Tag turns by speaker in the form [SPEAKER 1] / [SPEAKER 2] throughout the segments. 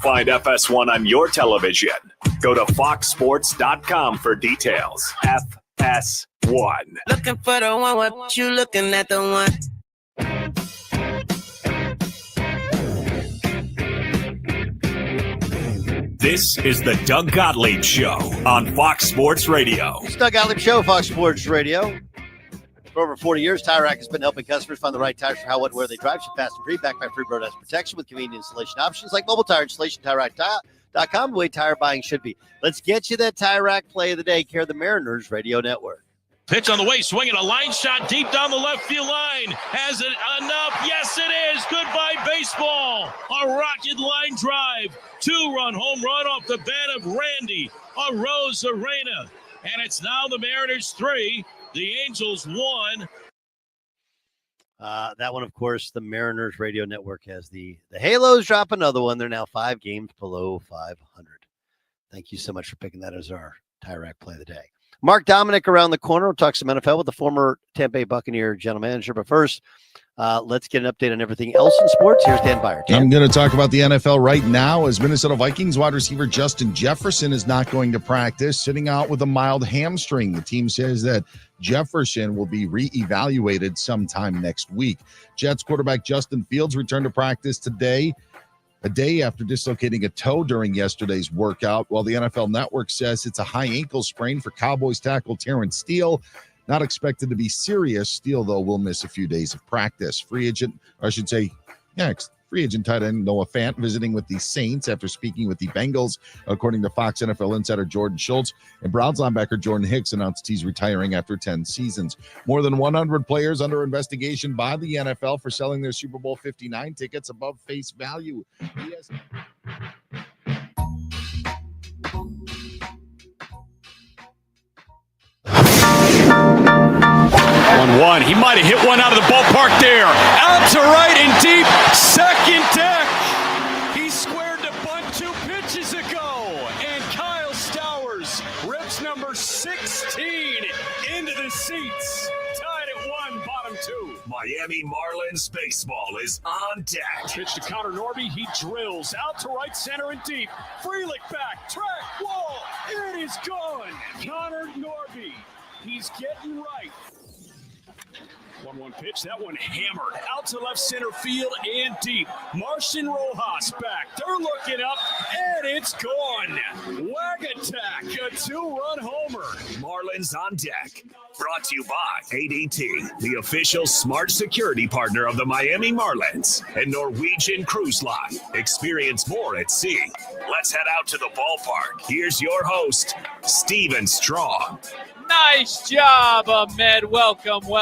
[SPEAKER 1] Find FS1 on your television. Go to foxsports.com for details. FS1.
[SPEAKER 2] Looking for the one, what you looking at the one?
[SPEAKER 1] This is the Doug Gottlieb Show on Fox Sports Radio.
[SPEAKER 3] It's Doug Gottlieb Show, Fox Sports Radio. For over 40 years, Tire Rack has been helping customers find the right tires for how, what, where they drive. Ship fast and free, backed by free road protection with convenient installation options like mobile tire installation, TireRack.com, the way tire buying should be. Let's get you that Tire Rack play of the day, care of the Mariners Radio Network.
[SPEAKER 4] Pitch on the way, swinging a line shot deep down the left field line. Has it enough? Yes, it is. Goodbye, baseball. A rocket line drive. 2-run home run off the bat of Randy Arozarena. And it's now the Mariners 3, the Angels 1.
[SPEAKER 3] That one, of course, the Mariners Radio Network has the Halos drop another one. They're now 5 games below 500. Thank you so much for picking that as our Tire Rack play of the day. Mark Dominic around the corner. We'll talk some NFL with the former Tampa Bay Buccaneer general manager. But first, let's get an update on everything else in sports. Here's Dan Byer.
[SPEAKER 5] I'm going to talk about the NFL right now as Minnesota Vikings wide receiver Justin Jefferson is not going to practice, sitting out with a mild hamstring. The team says that Jefferson will be reevaluated sometime next week. Jets quarterback Justin Fields returned to practice today, a day after dislocating a toe during yesterday's workout, while the NFL Network says it's a high ankle sprain for Cowboys tackle Terrence Steele. Not expected to be serious. Steele, though, will miss a few days of practice. Free agent tight end Noah Fant visiting with the Saints after speaking with the Bengals, according to Fox NFL insider Jordan Schultz. And Browns linebacker Jordan Hicks announced he's retiring after 10 seasons. More than 100 players under investigation by the NFL for selling their Super Bowl 59 tickets above face value. Yes.
[SPEAKER 1] 1-1. He might have hit one out of the ballpark there. Out to right and deep. Second deck. He squared the bunt 2 pitches ago. And Kyle Stowers rips number 16 into the seats. Tied at 1, bottom 2.
[SPEAKER 6] Miami Marlins baseball is on deck.
[SPEAKER 1] Pitch to Connor Norby. He drills out to right center and deep. Freelick back. Track wall. It is gone. Connor Norby. He's getting right. 1-1 pitch. That one hammered out to left center field and deep. Martian Rojas back. They're looking up, and it's gone. Wag attack. A 2-run homer.
[SPEAKER 6] Marlins on deck. Brought to you by ADT, the official smart security partner of the Miami Marlins and Norwegian Cruise Line. Experience more at sea. Let's head out to the ballpark. Here's your host, Steven Strong.
[SPEAKER 7] Nice job, Ahmed. Welcome. We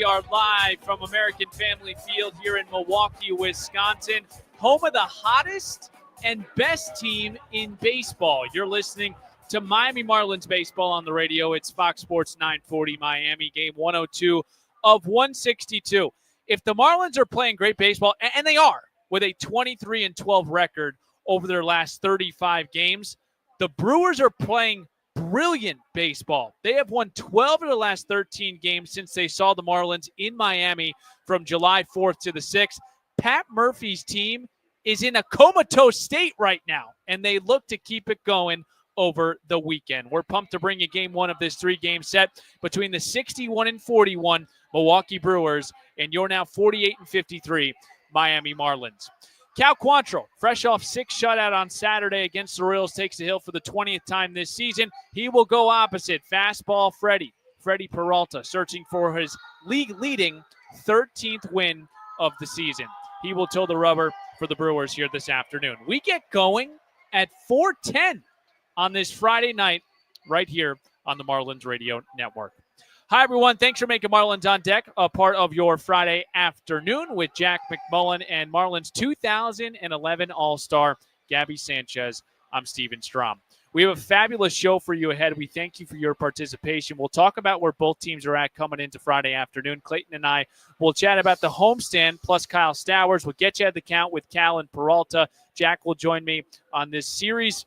[SPEAKER 7] are live from American Family Field here in Milwaukee, Wisconsin, home of the hottest and best team in baseball. You're listening to Miami Marlins baseball on the radio. It's Fox Sports 940 Miami, game 102 of 162. If the Marlins are playing great baseball, and they are, with a 23-12 record over their last 35 games, the Brewers are playing brilliant baseball. They have won 12 of the last 13 games since they saw the Marlins in Miami from July 4th to the 6th. Pat Murphy's team is in a comatose state right now, and they look to keep it going over the weekend. We're pumped to bring you game 1 of this 3-game set between the 61-41 Milwaukee Brewers and your now 48-53 Miami Marlins. Cal Quantrill, fresh off 6 shutout on Saturday against the Royals, takes the hill for the 20th time this season. He will go opposite fastball Freddie Peralta, searching for his league-leading 13th win of the season. He will toe the rubber for the Brewers here this afternoon. We get going at 4:10 on this Friday night right here on the Marlins Radio Network. Hi, everyone. Thanks for making Marlins on Deck a part of your Friday afternoon with Jack McMullen and Marlins 2011 All-Star Gabby Sanchez. I'm Steven Strom. We have a fabulous show for you ahead. We thank you for your participation. We'll talk about where both teams are at coming into Friday afternoon. Clayton and I will chat about the homestand plus Kyle Stowers. We'll get you at the count with Cal and Peralta. Jack will join me on this series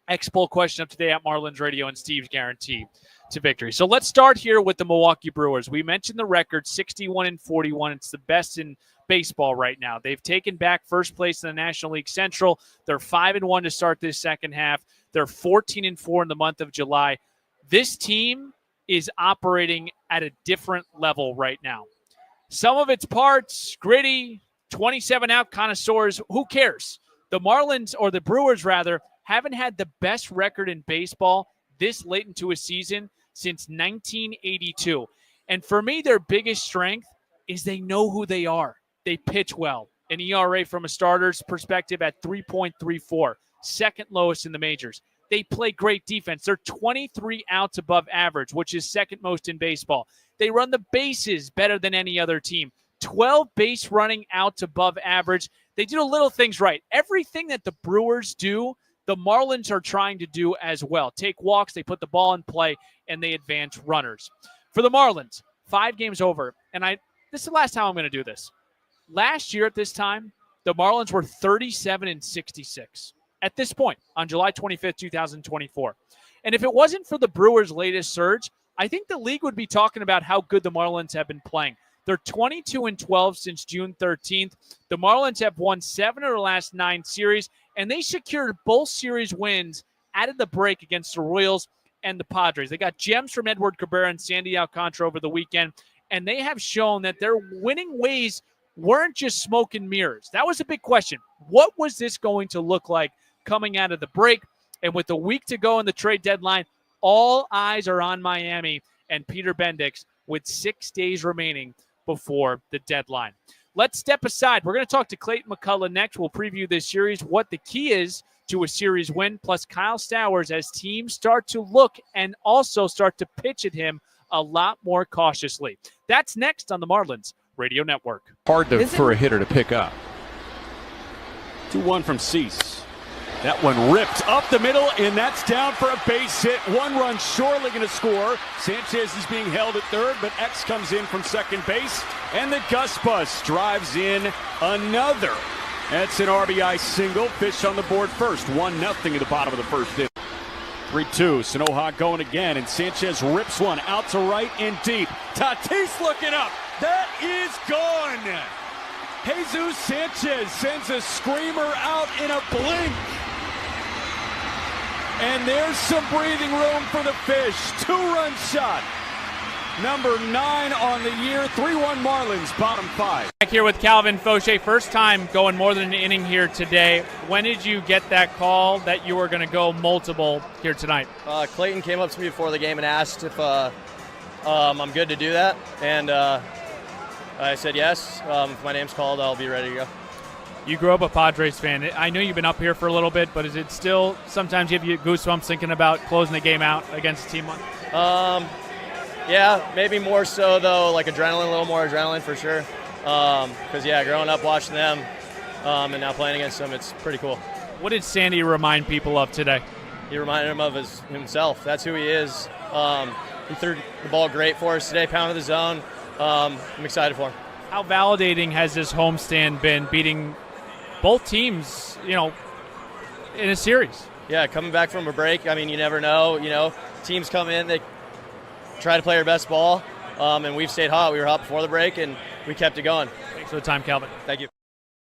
[SPEAKER 7] X-Poll question of today at Marlins Radio and Steve's guarantee to victory. So let's start here with the Milwaukee Brewers. We mentioned the record 61-41. It's the best in baseball right now. They've taken back first place in the National League Central. They're 5-1 to start this second half. They're 14-4 in the month of July. This team is operating at a different level right now. Some of its parts, gritty, 27-out connoisseurs, who cares? The Marlins, or the Brewers rather, haven't had the best record in baseball this late into a season since 1982. And for me, their biggest strength is they know who they are. They pitch well. An ERA from a starter's perspective at 3.34, second lowest in the majors. They play great defense. They're 23 outs above average, which is second most in baseball. They run the bases better than any other team. 12 base running outs above average. They do the little things right. Everything that the Brewers do, the Marlins are trying to do as well. Take walks, they put the ball in play, and they advance runners. For the Marlins, 5 games over, and this is the last time I'm going to do this. Last year at this time, the Marlins were 37-66. At this point, on July 25th, 2024. And if it wasn't for the Brewers' latest surge, I think the league would be talking about how good the Marlins have been playing. They're 22-12 since June 13th. The Marlins have won 7 of their last 9 series, and they secured both series wins out of the break against the Royals and the Padres. They got gems from Edward Cabrera and Sandy Alcantara over the weekend, and they have shown that their winning ways weren't just smoke and mirrors. That was a big question. What was this going to look like coming out of the break? And with a week to go in the trade deadline, all eyes are on Miami and Peter Bendix with 6 days remaining before the deadline. Let's step aside. We're going to talk to Clayton McCullough next. We'll preview this series, what the key is to a series win, plus Kyle Stowers as teams start to look and also start to pitch at him a lot more cautiously. That's next on the Marlins Radio Network.
[SPEAKER 1] Hard for a hitter to pick up. 2-1 from Cease. That one ripped up the middle, and that's down for a base hit. 1 run surely going to score. Sanchez is being held at third, but X comes in from second base, and the Gus Bus drives in another. That's an RBI single. Fish on the board first. 1-0 at the bottom of the first inning. 3-2. Sanoja going again, and Sanchez rips one out to right and deep. Tatis looking up. That is gone. Jesus Sanchez sends a screamer out in a blink. And there's some breathing room for the Fish. 2-run shot. Number 9 on the year. 3-1 Marlins, bottom 5.
[SPEAKER 7] Back here with Calvin Fauché. First time going more than an inning here today. When did you get that call that you were going to go multiple here tonight?
[SPEAKER 8] Clayton came up to me before the game and asked if I'm good to do that. And I said yes. If my name's called, I'll be ready to go.
[SPEAKER 7] You grew up a Padres fan. I know you've been up here for a little bit, but is it still sometimes give you goosebumps thinking about closing the game out against a team?
[SPEAKER 8] Yeah, maybe more so though, like adrenaline, a little more adrenaline for sure. Because growing up watching them and now playing against them, it's pretty cool.
[SPEAKER 7] What did Sandy remind people of today?
[SPEAKER 8] He reminded him of himself. That's who he is. He threw the ball great for us today, pounded the zone. I'm excited for him.
[SPEAKER 7] How validating has this homestand been, beating both teams, in a series?
[SPEAKER 8] Yeah, coming back from a break, I mean, you never know. Teams come in, they try to play their best ball, and we've stayed hot. We were hot before the break, and we kept it going.
[SPEAKER 7] Thanks for the time, Calvin.
[SPEAKER 8] Thank you.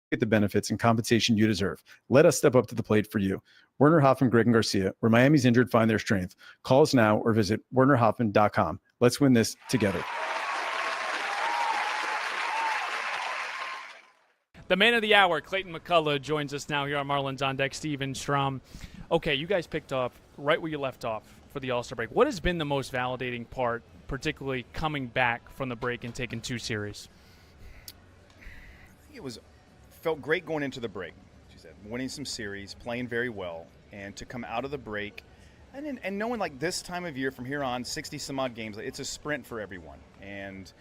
[SPEAKER 9] Get the benefits and compensation you deserve. Let us step up to the plate for you. Werner Hoffman, Greg and Garcia, where Miami's injured find their strength. Call us now or visit wernerhoffman.com. Let's win this together.
[SPEAKER 7] The man of the hour, Clayton McCullough, joins us now here on Marlins On Deck. Steven Strom. Okay, you guys picked up right where you left off for the All-Star break. What has been the most validating part, particularly coming back from the break and taking 2 series?
[SPEAKER 10] It felt great going into the break. She said, winning some series, playing very well, and to come out of the break, and knowing like this time of year from here on, 60 some odd games, it's a sprint for everyone, and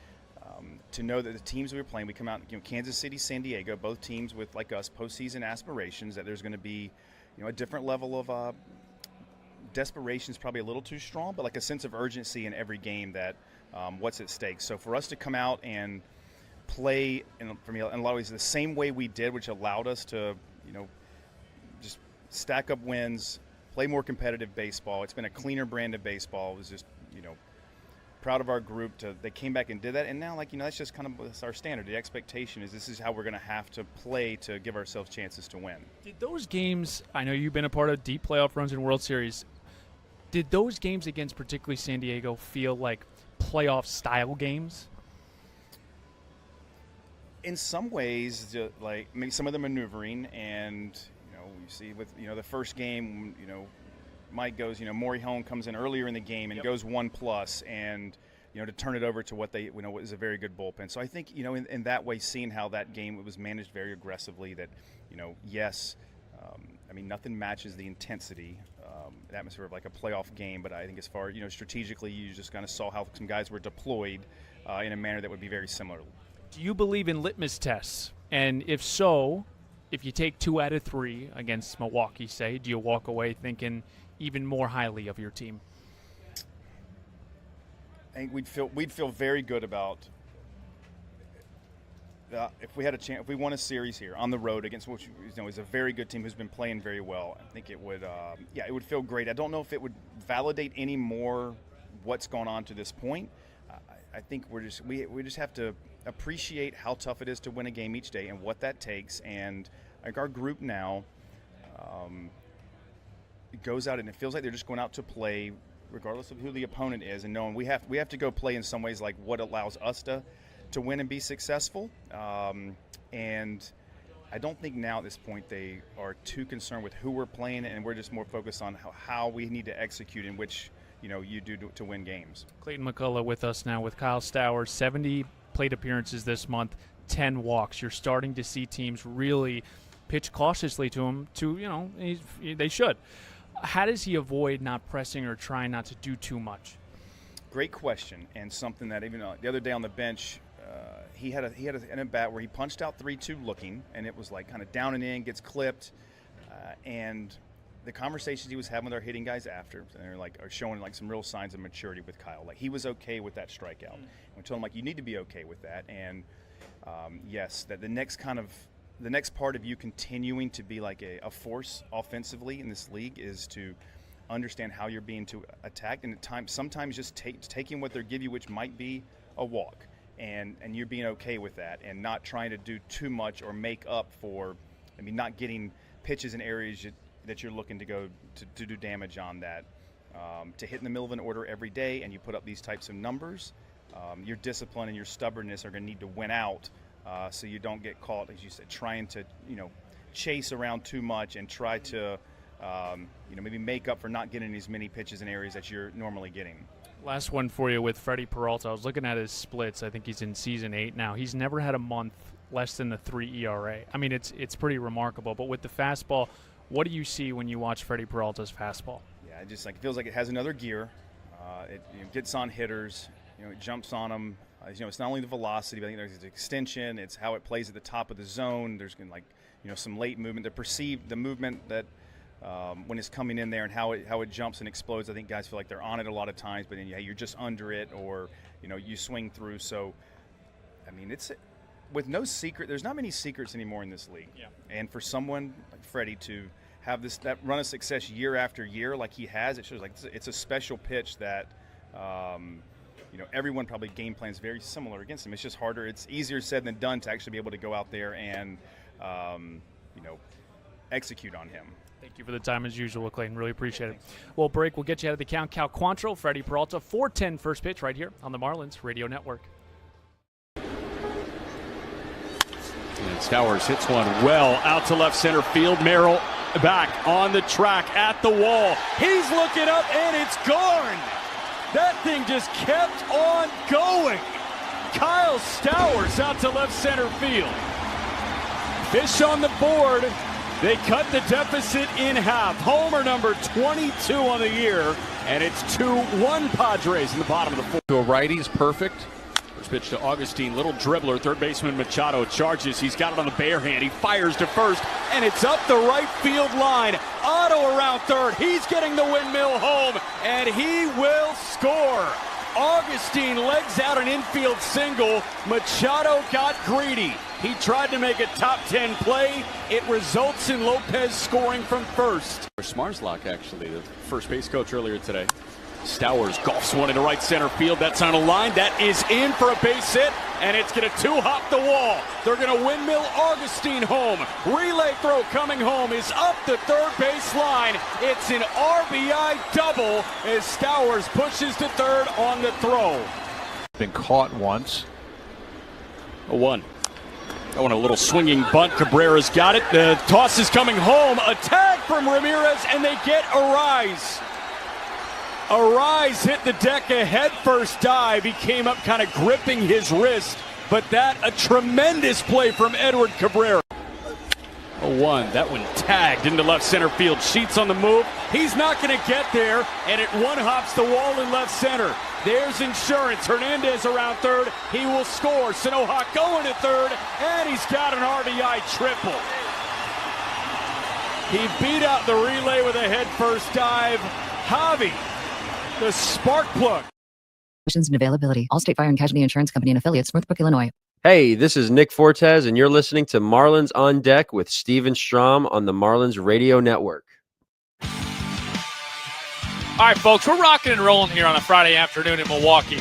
[SPEAKER 10] to know that the teams we were playing, we come out, Kansas City, San Diego, both teams with, like us, postseason aspirations, that there's going to be, a different level of desperation is probably a little too strong, but like a sense of urgency in every game that what's at stake. So for us to come out and play, and for me, in a lot of ways, the same way we did, which allowed us to, just stack up wins, play more competitive baseball. It's been a cleaner brand of baseball. It was just, proud of our group. They came back and did that, and now, like, that's just kind of our standard. The expectation is this is how we're going to have to play to give ourselves chances to win.
[SPEAKER 7] Did those games, I know you've been a part of deep playoff runs in World Series, did those games against particularly San Diego feel like playoff-style games?
[SPEAKER 10] In some ways, like, I mean, some of the maneuvering, and you see with the first game, Mike goes, Maury Hone comes in earlier in the game and goes 1+, and to turn it over to what they was a very good bullpen. So I think in that way, seeing how that game was managed very aggressively, that yes, I mean, nothing matches the intensity, the atmosphere of like a playoff game. But I think as far strategically, you just kind of saw how some guys were deployed in a manner that would be very similar.
[SPEAKER 7] Do you believe in litmus tests? And if so, if you take 2 out of 3 against Milwaukee, say, do you walk away thinking even more highly of your team?
[SPEAKER 10] I think we'd feel very good about if we had a chance, if we won a series here on the road against which is a very good team who's been playing very well. I think it would it would feel great. I don't know if it would validate any more what's gone on to this point. I think we just have to appreciate how tough it is to win a game each day and what that takes. And like our group now, it goes out and it feels like they're just going out to play regardless of who the opponent is, and knowing we have to go play in some ways like what allows us to win and be successful. And I don't think now at this point they are too concerned with who we're playing, and we're just more focused on how we need to execute in which you do to win games.
[SPEAKER 7] Clayton McCullough with us now with Kyle Stowers. 70 plate appearances this month, 10 walks. You're starting to see teams really pitch cautiously to him. They should. How does he avoid not pressing or trying not to do too much?
[SPEAKER 10] Great question, and something that even the other day on the bench, he had an at bat where he punched out 3-2 looking, and it was like kind of down and in, gets clipped, and the conversations he was having with our hitting guys after, they're like are showing like some real signs of maturity with Kyle. Like he was okay with that strikeout. And we told him like you need to be okay with that, and yes, that the next part of you continuing to be like a force offensively in this league is to understand how you're being attacked, and at times sometimes just taking what they give you, which might be a walk, and you're being okay with that and not trying to do too much or make up for, not getting pitches in areas that you're looking to go to do damage on that. To hit in the middle of an order every day and you put up these types of numbers, your discipline and your stubbornness are going to need to win out. So you don't get caught, as you said, trying to chase around too much and try to maybe make up for not getting as many pitches in areas that you're normally getting.
[SPEAKER 7] Last one for you with Freddie Peralta. I was looking at his splits. I think he's in season 8 now. He's never had a month less than the 3 ERA. I mean, it's pretty remarkable. But with the fastball, what do you see when you watch Freddie Peralta's fastball?
[SPEAKER 10] Yeah, it just it feels like it has another gear. It gets on hitters. It jumps on them. It's not only the velocity, but I think there's the extension. It's how it plays at the top of the zone. There's some late movement. The movement that when it's coming in there and how it jumps and explodes. I think guys feel like they're on it a lot of times, but then you're just under it, or you swing through. So, it's with no secret. There's not many secrets anymore in this league.
[SPEAKER 7] Yeah. And
[SPEAKER 10] for someone like Freddie to have that run of success year after year like he has, it shows like it's a special pitch that. Everyone probably game plans very similar against him. It's just harder. It's easier said than done to actually be able to go out there and, execute on him.
[SPEAKER 7] Thank you for the time as usual, Clayton. Really appreciate it. Well, break. We'll get you out of the count. Cal Quantrill, Freddie Peralta, 4:10 first pitch right here on the Marlins Radio Network.
[SPEAKER 1] And Stowers hits one well out to left center field. Merrill back on the track at the wall. He's looking up, and it's gone. That thing just kept on going. Kyle Stowers out to left center field. Fish on the board. They cut the deficit in half. Homer number 22 on the year, and it's 2-1 Padres in the bottom of the fourth.
[SPEAKER 11] To a righty is perfect.
[SPEAKER 1] First pitch to Augustine. Little dribbler. Third baseman Machado charges. He's got it on the bare hand. He fires to first, and it's up the right field line. Otto around third. He's getting the windmill home, and he will score. Augustine legs out an infield single. Machado got greedy. He tried to make a top 10 play. It results in Lopez scoring from first.
[SPEAKER 11] Smarslock, actually, the first base coach earlier today.
[SPEAKER 1] Stowers golfs one into right center field. That's on a line. That is in for a base hit, and it's going to two-hop the wall. They're going to windmill Augustine home. Relay throw coming home is up the third base line. It's an RBI double as Stowers pushes to third on the throw.
[SPEAKER 11] Been caught once.
[SPEAKER 1] 0-1. Oh, and a little swinging bunt. Cabrera's got it. The toss is coming home. A tag from Ramirez, and they get Arise. Arise hit the deck, a head-first dive. He came up kind of gripping his wrist, but that a tremendous play from Edward Cabrera. 0-1. That one tagged into left center field. Sheets on the move. He's not going to get there, and it one-hops the wall in left center. There's insurance. Hernandez around third. He will score. Sanohawk going to third, and he's got an RBI triple. He beat out the relay with a head-first dive. Javi, the spark plug.
[SPEAKER 12] Questions and availability. Allstate Fire and Casualty Insurance Company and affiliates, Northbrook, Illinois.
[SPEAKER 13] Hey, this is Nick Fortes, and you're listening to Marlins on Deck with Steven Strom on the Marlins Radio Network.
[SPEAKER 7] All right, folks, we're rocking and rolling here on a Friday afternoon in Milwaukee.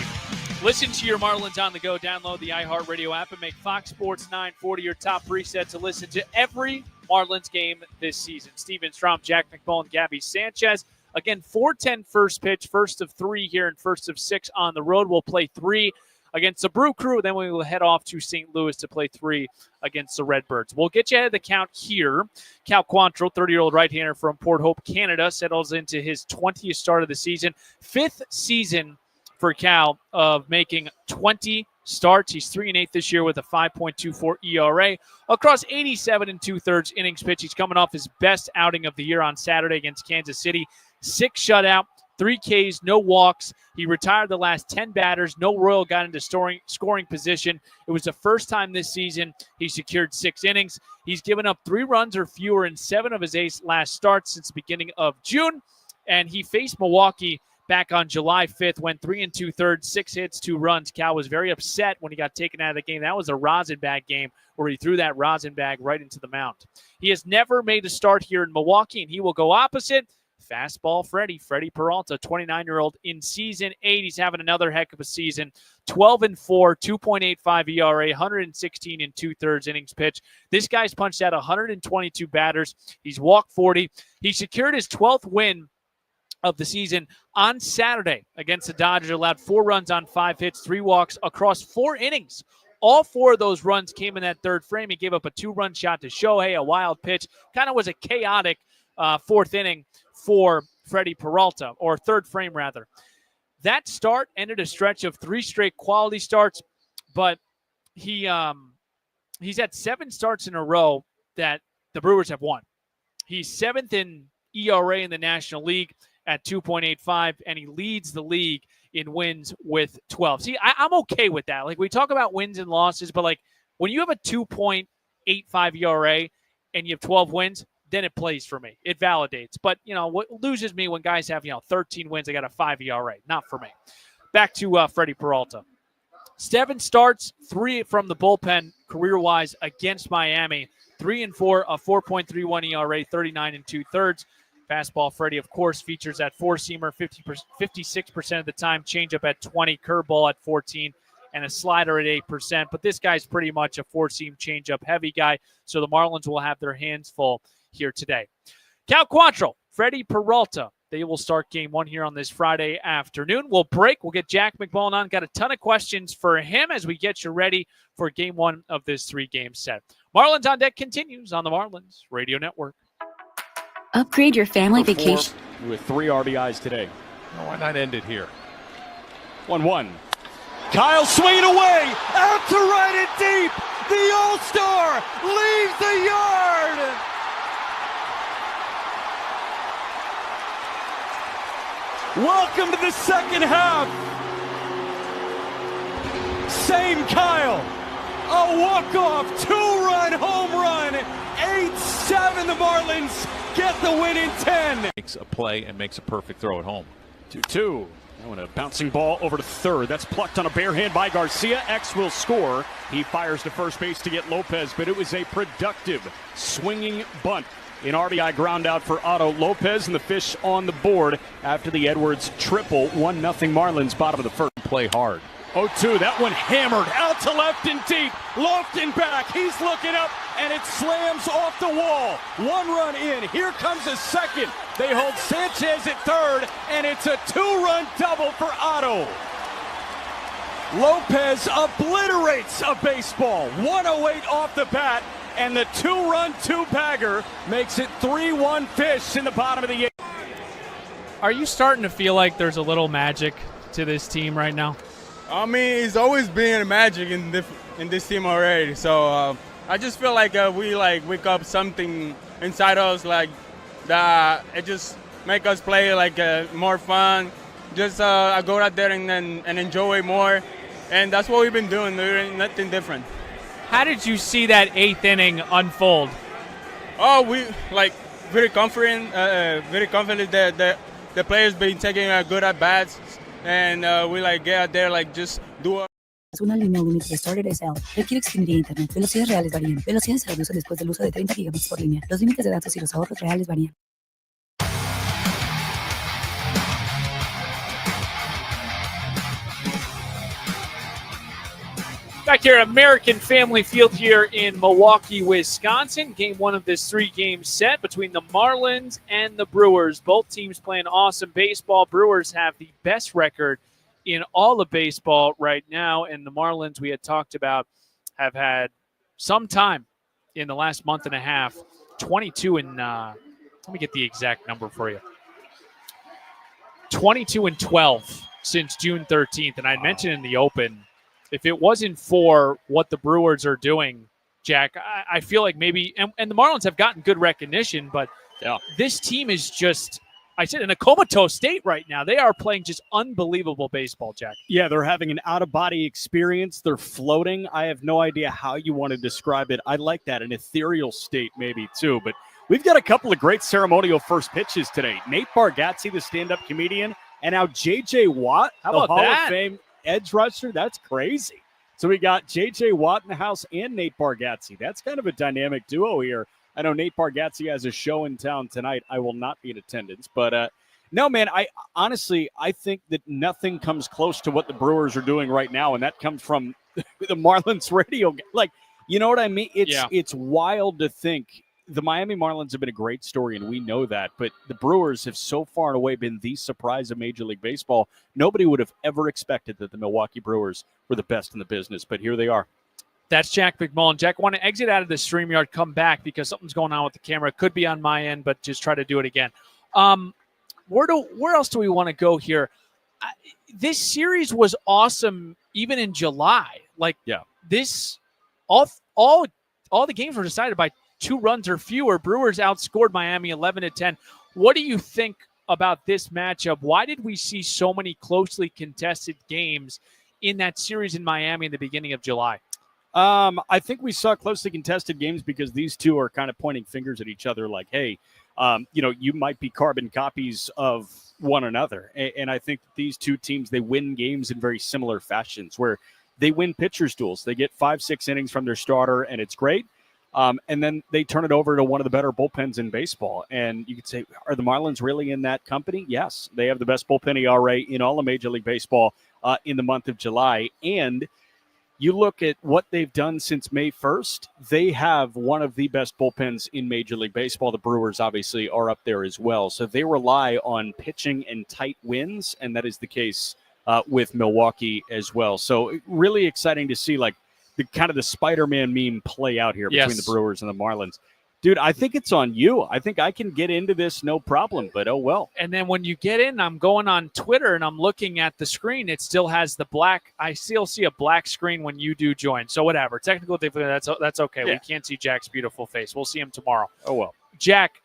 [SPEAKER 7] Listen to your Marlins on the go. Download the iHeartRadio app and make Fox Sports 940 your top preset to listen to every Marlins game this season. Steven Strom, Jack McMullen, Gabby Sanchez. Again, 4:10 first pitch, first of 3 here and first of 6 on the road. We'll play 3 against the Brew Crew. Then we will head off to St. Louis to play 3 against the Redbirds. We'll get you ahead of the count here. Cal Quantrill, 30-year-old right-hander from Port Hope, Canada, settles into his 20th start of the season. 5th season for Cal of making 20 starts. He's 3-8 this year with a 5.24 ERA across 87 2/3 innings pitched. He's coming off his best outing of the year on Saturday against Kansas City. 6 shutout, 3 Ks, no walks. He retired the last 10 batters. No Royal got into scoring position. It was the first time this season he secured 6 innings. He's given up 3 runs or fewer in 7 of his 8 last starts since the beginning of June. And he faced Milwaukee back on July 5th, went 3 2/3, 6 hits, 2 runs. Cal was very upset when he got taken out of the game. That was a rosin-bag game where he threw that rosin bag right into the mound. He has never made a start here in Milwaukee, and he will go opposite. Fastball Freddie Peralta, 29-year-old in season 8. He's having another heck of a season. 12-4, 2.85 ERA, 116 2/3 innings pitched. This guy's punched out 122 batters. He's walked 40. He secured his 12th win of the season on Saturday against the Dodgers. Allowed 4 runs on 5 hits, 3 walks across 4 innings. All 4 of those runs came in that third frame. He gave up a 2-run shot to Shohei, a wild pitch. Kind of was a chaotic 4th inning for Freddie Peralta, or third frame rather. That start ended a stretch of 3 straight quality starts, but he's had 7 starts in a row that the Brewers have won. He's 7th in ERA in the National League at 2.85, and he leads the league in wins with 12. See, I'm okay with that. Like, we talk about wins and losses, but like when you have a 2.85 ERA and you have 12 wins, then it plays for me. It validates. But, what loses me when guys have, 13 wins, they got a 5 ERA. Not for me. Back to Freddie Peralta. 7 starts, 3 from the bullpen career-wise against Miami. 3-4, a 4.31 ERA, 39 2/3. Fastball Freddie, of course, features that 4-seamer 56% of the time, changeup at 20, curveball at 14, and a slider at 8%. But this guy's pretty much a 4-seam changeup heavy guy, so the Marlins will have their hands full here today. Cal Quantrill, Freddie Peralta. They will start game 1 here on this Friday afternoon. We'll break. We'll get Jack McMullen on. Got a ton of questions for him as we get you ready for game 1 of this 3-game set. Marlins on Deck continues on the Marlins Radio Network.
[SPEAKER 12] Upgrade your family vacation
[SPEAKER 1] with 3 RBIs today.
[SPEAKER 11] Why not end it here?
[SPEAKER 1] 1-1. Kyle swinging away, out to right and deep. The All-Star leaves the yard. Welcome to the second half. Same Kyle. A walk-off, 2-run home run. 8-7, the Marlins get the win in 10.
[SPEAKER 11] Makes a play and makes a perfect throw at home.
[SPEAKER 1] 2-2. Now a bouncing ball over to third. That's plucked on a bare hand by Garcia. X will score. He fires to first base to get Lopez, but it was a productive swinging bunt An RBI ground out for Otto Lopez, and the Fish on the board after the Edwards triple. 1-0 Marlins, bottom of the first.
[SPEAKER 11] Play hard.
[SPEAKER 1] 0-2, that one hammered out to left and deep. Lofton back, he's looking up, and it slams off the wall. 1 run in, here comes a second. They hold Sanchez at third, and it's a 2-run double for Otto. Lopez obliterates a baseball. 108 off the bat, and the 2-run two-bagger makes it 3-1 Fish in the bottom of the 8th.
[SPEAKER 7] Are you starting to feel like there's a little magic to this team right now?
[SPEAKER 14] I mean, it's always been magic in this team already. So I just feel like we wake up something inside us, like that. It just make us play more fun. Just go out there and enjoy it more, and that's what we've been doing. There's nothing different.
[SPEAKER 7] How did you see that 8th inning unfold?
[SPEAKER 14] Oh, we very confident that the players been taking good at bats. And we get out there, just do it.
[SPEAKER 12] Una línea Unlimited Starter SL requiere Xfinity Internet. Velocidades reales varían. Velocidades se reducen después del uso de 30 gigabits por línea. Los límites de datos y los ahorros reales varían.
[SPEAKER 7] Back here at American Family Field here in Milwaukee, Wisconsin. Game 1 of this 3-game set between the Marlins and the Brewers. Both teams playing awesome baseball. Brewers have the best record in all of baseball right now, and the Marlins, we had talked about, have had some time in the last month and a half. 22 and let me get the exact number for you. 22-12 since June 13th, and I mentioned in the open, if it wasn't for what the Brewers are doing, Jack, I feel like maybe, and the Marlins have gotten good recognition, but this team is just, I said, in a comatose state right now. They are playing just unbelievable baseball, Jack.
[SPEAKER 1] Yeah, they're having an out-of-body experience. They're floating. I have no idea how you want to describe it. I like that, an ethereal state maybe too, but we've got a couple of great ceremonial first pitches today. Nate Bargatze, the stand-up comedian, and now J.J. Watt,
[SPEAKER 7] how
[SPEAKER 1] the
[SPEAKER 7] about
[SPEAKER 1] Hall
[SPEAKER 7] that?
[SPEAKER 1] of Fame edge rusher. That's crazy. So we got J.J. Watt in the house and Nate Bargatze. That's kind of a dynamic duo here. I know Nate Bargatze has a show in town tonight. I will not be in attendance. But no, man, I honestly think that nothing comes close to what the Brewers are doing right now, and that comes from the Marlins radio. You know what I mean? It's wild to think. The Miami Marlins have been a great story, and we know that. But the Brewers have so far and away been the surprise of Major League Baseball. Nobody would have ever expected that the Milwaukee Brewers were the best in the business, but here they are.
[SPEAKER 7] That's Jack McMullen. Jack, I want to exit out of the StreamYard, come back because something's going on with the camera. It could be on my end, but just try to do it again. Where else do we want to go here? This series was awesome even in July. All the games were decided by 2 runs or fewer. Brewers outscored Miami 11-10. What do you think about this matchup? Why did we see so many closely contested games in that series in Miami in the beginning of July?
[SPEAKER 1] I think we saw closely contested games because these two are kind of pointing fingers at each other like, hey, you might be carbon copies of one another. And I think these two teams, they win games in very similar fashions where they win pitchers' duels. They get 5-6 innings from their starter, and it's great. And then they turn it over to one of the better bullpens in baseball. And you could say, are the Marlins really in that company? Yes. They have the best bullpen ERA in all of Major League Baseball in the month of July. And you look at what they've done since May 1st, they have one of the best bullpens in Major League Baseball. The Brewers obviously are up there as well. So they rely on pitching and tight wins, and that is the case with Milwaukee as well. So really exciting to see the Spider-Man meme play out here between the Brewers and the Marlins. Dude, I think it's on you. I think I can get into this no problem, but oh well.
[SPEAKER 7] And then when you get in, I'm going on Twitter and I'm looking at the screen. It still has the black. I still see a black screen when you do join. So whatever. Technical difficulty, that's okay. Yeah. We can't see Jack's beautiful face. We'll see him tomorrow.
[SPEAKER 1] Oh well.
[SPEAKER 7] Jack,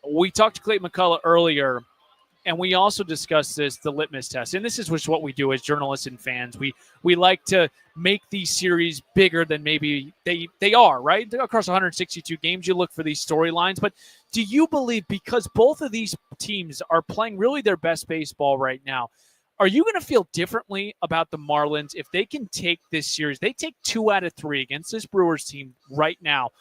[SPEAKER 7] we talked to Clayton McCullough earlier, and we also discussed the litmus test. And this is what we do as journalists and fans. We like to make these series bigger than maybe they are, right? Across 162 games, you look for these storylines. But do you believe, because both of these teams are playing really their best baseball right now, are you going to feel differently about the Marlins if they can take this series? They take 2 out of 3 against this Brewers team right now.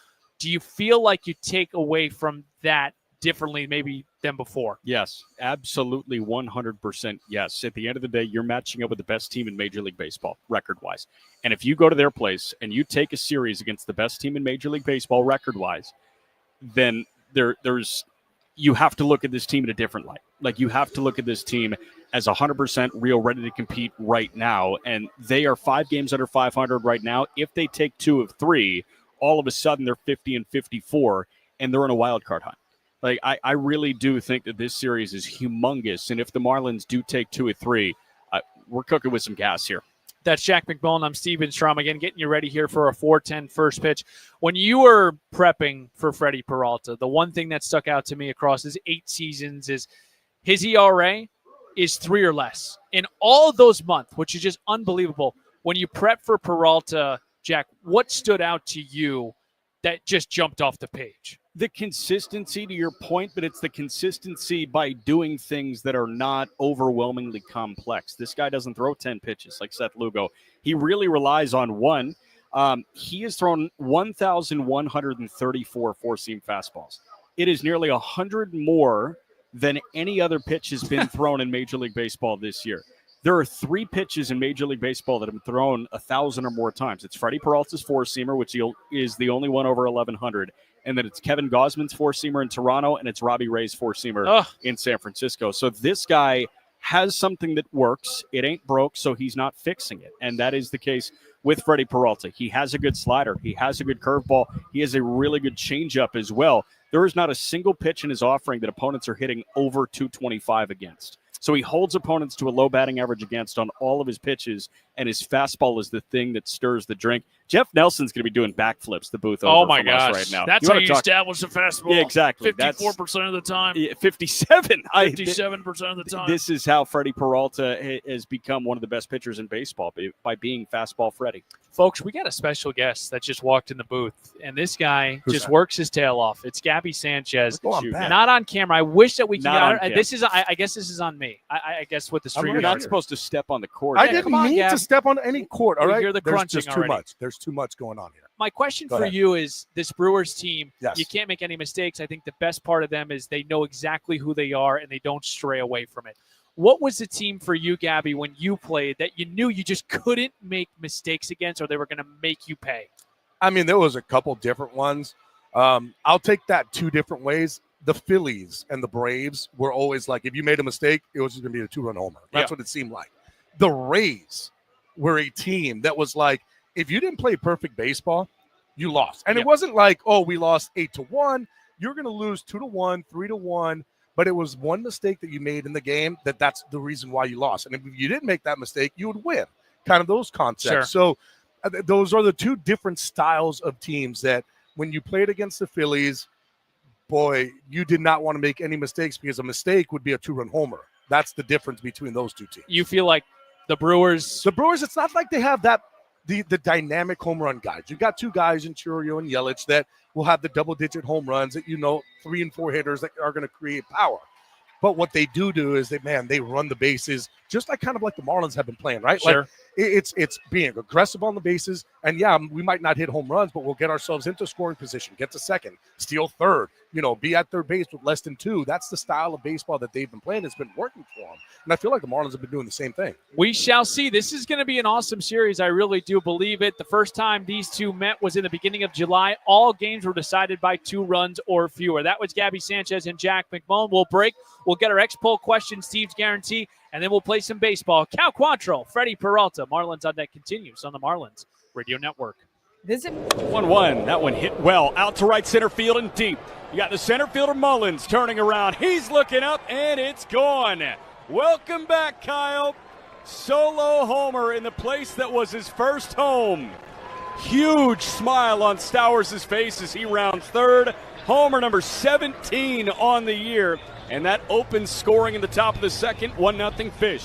[SPEAKER 7] Do you feel like you take away from that differently maybe than before?
[SPEAKER 1] Yes, absolutely 100% yes. At the end of the day, you're matching up with the best team in Major League Baseball, record-wise. And if you go to their place and you take a series against the best team in Major League Baseball, record-wise, then there's you have to look at this team in a different light. Like, you have to look at this team as 100% real, ready to compete right now. And they are 5 games under 500 right now. If they take 2 of 3, all of a sudden they're 50 and 54, and they're in a wild card hunt. Like, I really do think that this series is humongous. And if the Marlins do take 2 of 3, we're cooking with some gas here.
[SPEAKER 7] That's Jack McMullen. I'm Steven Strom again, getting you ready here for a 4:10 first pitch. When you were prepping for Freddie Peralta, the one thing that stuck out to me across his 8 seasons is his ERA is 3 or less. In all of those months, which is just unbelievable. When you prep for Peralta, Jack, what stood out to you that just jumped off the page?
[SPEAKER 1] The consistency, to your point, but it's the consistency by doing things that are not overwhelmingly complex. This guy doesn't throw 10 pitches like Seth Lugo. He really relies on one. He has thrown 1,134 four-seam fastballs. It is nearly 100 more than any other pitch has been thrown in Major League Baseball this year. There are 3 pitches in Major League Baseball that have been thrown 1,000 or more times. It's Freddie Peralta's four-seamer, which is the only one over 1,100. And then it's Kevin Gausman's four-seamer in Toronto, and it's Robbie Ray's four-seamer in San Francisco. So this guy has something that works. It ain't broke, so he's not fixing it. And that is the case with Freddie Peralta. He has a good slider. He has a good curveball. He has a really good changeup as well. There is not a single pitch in his offering that opponents are hitting over 225 against. So he holds opponents to a low batting average against on all of his pitches, and his fastball is the thing that stirs the drink. Jeff Nelson's going to be doing backflips the booth over
[SPEAKER 7] oh my
[SPEAKER 1] from
[SPEAKER 7] gosh.
[SPEAKER 1] us right now.
[SPEAKER 7] That's how you establish a fastball.
[SPEAKER 1] Yeah, exactly.
[SPEAKER 7] 54% of the time.
[SPEAKER 1] 57.
[SPEAKER 7] 57% of the time.
[SPEAKER 1] This is how Freddie Peralta has become one of the best pitchers in baseball, by being Fastball Freddie.
[SPEAKER 7] Folks, we got a special guest that just walked in the booth, and this guy just
[SPEAKER 15] that?
[SPEAKER 7] works his tail off. It's Gabby Sanchez.
[SPEAKER 15] I'm back.
[SPEAKER 7] Not on camera. I wish that we could.
[SPEAKER 1] Not on
[SPEAKER 7] This is. I guess this is on me. I guess with the stream.
[SPEAKER 1] You're not supposed to step on the court.
[SPEAKER 15] I didn't mean to step on any court. All
[SPEAKER 7] We
[SPEAKER 15] right,
[SPEAKER 7] hear the
[SPEAKER 15] there's
[SPEAKER 7] crunching
[SPEAKER 15] just too
[SPEAKER 7] already.
[SPEAKER 15] much. There's too much going on here.
[SPEAKER 7] My question
[SPEAKER 15] Go
[SPEAKER 7] for
[SPEAKER 15] ahead.
[SPEAKER 7] you is this Brewers team,
[SPEAKER 15] Yes.
[SPEAKER 7] you can't make any mistakes. I think the best part of them is they know exactly who they are and they don't stray away from it. What was the team for you, Gabby, when you played that you knew you just couldn't make mistakes against or they were going to make you pay?
[SPEAKER 15] I mean, there was a couple different ones. I'll take that 2 different ways. The Phillies and the Braves were always like, if you made a mistake, it was just going to be a 2-run homer. That's what it seemed like. The Rays were a team that was like, if you didn't play perfect baseball, you lost. And it wasn't like, oh, we lost 8-1. You're going to lose 2-1, 3-1. But it was one mistake that you made in the game that's the reason why you lost. And if you didn't make that mistake, you would win. Kind of those concepts.
[SPEAKER 7] Sure.
[SPEAKER 15] So those are the 2 different styles of teams that when you played against the Phillies, boy, you did not want to make any mistakes because a mistake would be a 2-run homer. That's the difference between those 2 teams.
[SPEAKER 7] You feel like the Brewers,
[SPEAKER 15] it's not like they have that the dynamic home run guys. You've got 2 guys in Churio and Yelich that will have the double-digit home runs that 3 and 4 hitters that are going to create power. But what they do is they run the bases just like kind of like the Marlins have been playing, right?
[SPEAKER 7] Sure.
[SPEAKER 15] Like it's being aggressive on the bases, and we might not hit home runs, but we'll get ourselves into scoring position, get to second, steal third, be at third base with less than 2. That's the style of baseball that they've been playing. It's been working for them, and I feel like the Marlins have been doing the same thing.
[SPEAKER 7] we shall see. This is going to be an awesome series. I really do believe it. The first time these 2 met was in the beginning of July. All games were decided by 2 runs or fewer. That was Gabby Sanchez and Jack McMullen. We'll break. We'll get our X-Poll question, Steve's guarantee, and then we'll play some baseball. Cal Quantrill, Freddie Peralta. Marlins on Deck continues on the Marlins Radio Network.
[SPEAKER 16] Visit
[SPEAKER 1] 1-1. That one hit well. Out to right center field and deep. You got the center fielder Mullins turning around. He's looking up, and it's gone. Welcome back, Kyle. Solo homer in the place that was his first home. Huge smile on Stowers' face as he rounds third. Homer number 17 on the year. And that opens scoring in the top of the second. 1-0 Fish.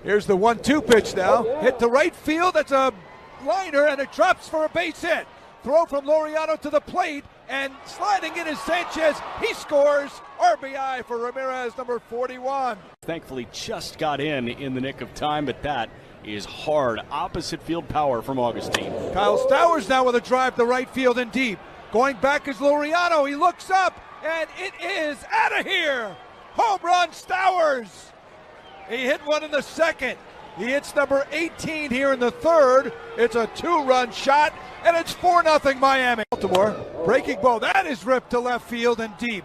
[SPEAKER 17] Here's the 1-2 pitch now. Hit to right field. That's a liner, and it drops for a base hit. Throw from Laureano to the plate, and sliding in is Sanchez. He scores. RBI for Ramirez, number 41.
[SPEAKER 1] Thankfully just got in the nick of time, but that is hard. Opposite field power from Augustine.
[SPEAKER 17] Kyle Stowers now with a drive to right field and deep. Going back is Laureano. He looks up, and it is out of here. Home run, Stowers. He hit one in the second. He hits number 18 here in the third. It's a 2-run shot, and it's 4-0 Miami. Baltimore, breaking ball. That is ripped to left field and deep.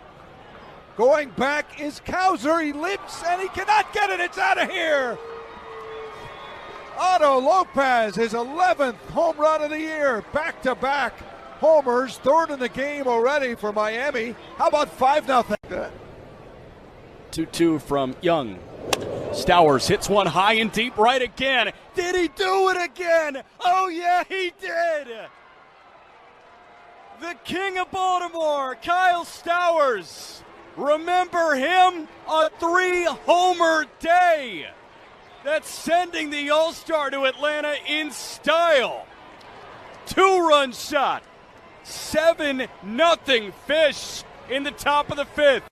[SPEAKER 17] Going back is Cowser. He limps, and he cannot get it. It's out of here. Otto Lopez, his 11th home run of the year. Back-to-back homers, third in the game already for Miami. How about 5-0?
[SPEAKER 1] 2-2 from Young. Stowers hits one high and deep right again. Did he do it again? Oh, yeah, he did. The king of Baltimore, Kyle Stowers. Remember him? A 3-homer day. That's sending the All-Star to Atlanta in style. 2-run shot. 7-0 Fish in the top of the fifth.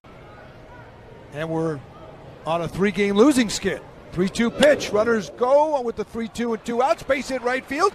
[SPEAKER 17] And we're on a 3-game losing skid. 3-2 pitch. Runners go with the 3-2 and 2 outs. Base hit right field.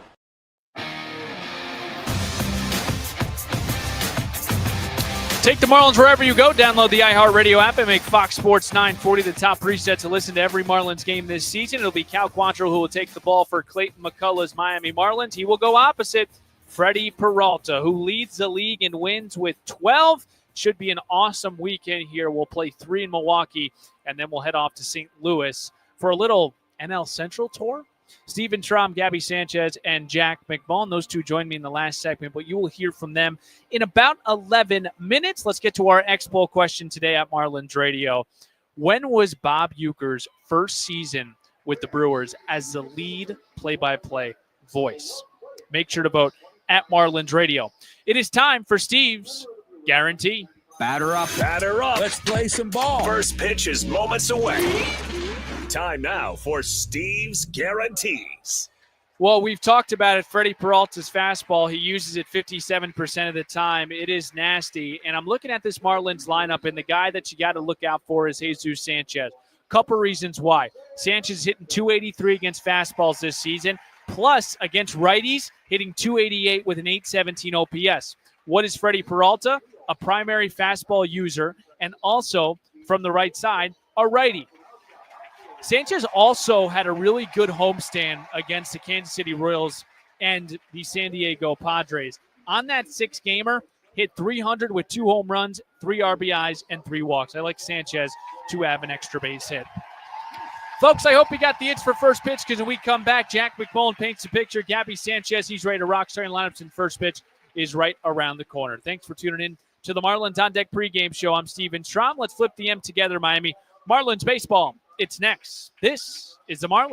[SPEAKER 7] Take the Marlins wherever you go. Download the iHeartRadio app and make Fox Sports 940 the top preset to listen to every Marlins game this season. It'll be Cal Quantrill who will take the ball for Clayton McCullough's Miami Marlins. He will go opposite Freddie Peralta, who leads the league in wins with 12. Should be an awesome weekend here. We'll play 3 in Milwaukee, and then we'll head off to St. Louis for a little NL Central tour. Steven Strom, Gabby Sanchez, and Jack McMullen. Those two joined me in the last segment, but you will hear from them in about 11 minutes. Let's get to our X-Poll question today at Marlins Radio. When was Bob Uecker's first season with the Brewers as the lead play-by-play voice? Make sure to vote at Marlins Radio. It is time for Steve's Guarantee.
[SPEAKER 6] Batter up. Batter up. Let's play some ball. First pitch is moments away. Time now for Steve's Guarantees.
[SPEAKER 7] Well, we've talked about it. Freddie Peralta's fastball, he uses it 57% of the time. It is nasty. And I'm looking at this Marlins lineup, and the guy that you got to look out for is Jesus Sanchez. Couple reasons why. Sanchez is hitting 283 against fastballs this season, plus against righties, hitting 288 with an 817 OPS. What is Freddie Peralta? A primary fastball user, and also from the right side, a righty. Sanchez also had a really good homestand against the Kansas City Royals and the San Diego Padres. On that 6-gamer, hit 300 with 2 home runs, 3 RBIs, and 3 walks. I like Sanchez to have an extra base hit. Folks, I hope you got the itch for first pitch, because when we come back, Jack McMullen paints the picture. Gabby Sanchez, he's ready to rock. Starting lineups in first pitch is right around the corner. Thanks for tuning in to the Marlins On Deck pregame show. I'm Steven Strom. Let's flip the M together, Miami. Marlins baseball. It's next. This is the Marlins.